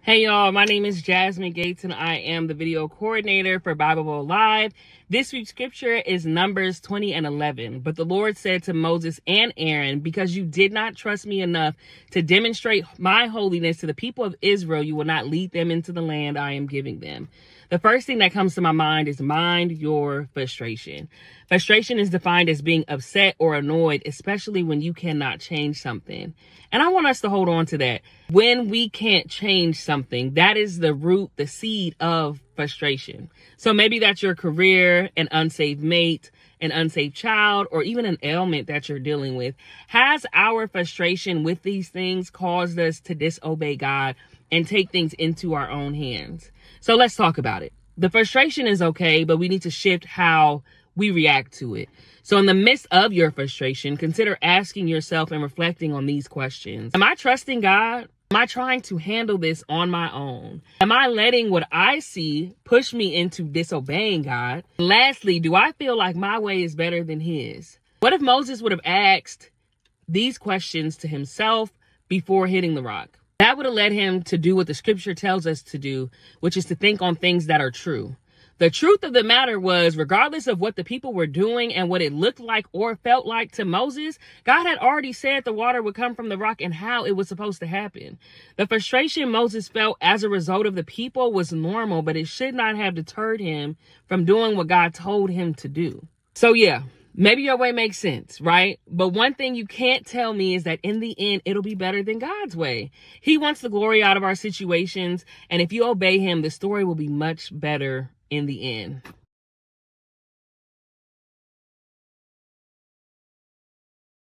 Hey y'all, my name is Jasmine Gates and I am the video coordinator for Bible Bowl Live. This week's scripture is Numbers 20 and 11. But the Lord said to Moses and Aaron, because you did not trust me enough to demonstrate my holiness to the people of Israel, you will not lead them into the land I am giving them. The first thing that comes to my mind is mind your frustration. Frustration is defined as being upset or annoyed, especially when you cannot change something. And I want us to hold on to that. When we can't change something, that is the root, the seed of frustration. So maybe that's your career, an unsaved mate, an unsaved child, or even an ailment that you're dealing with. Has our frustration with these things caused us to disobey God and take things into our own hands? So let's talk about it. The frustration is okay, but we need to shift how we react to it. So in the midst of your frustration, consider asking yourself and reflecting on these questions. Am I trusting God? Am I trying to handle this on my own? Am I letting what I see push me into disobeying God? Lastly, do I feel like my way is better than his? What if Moses would have asked these questions to himself before hitting the rock? That would have led him to do what the scripture tells us to do, which is to think on things that are true. The truth of the matter was, regardless of what the people were doing and what it looked like or felt like to Moses, God had already said the water would come from the rock and how it was supposed to happen. The frustration Moses felt as a result of the people was normal, but it should not have deterred him from doing what God told him to do. So yeah, maybe your way makes sense, right? But one thing you can't tell me is that in the end, it'll be better than God's way. He wants the glory out of our situations. And if you obey him, the story will be much better in the end.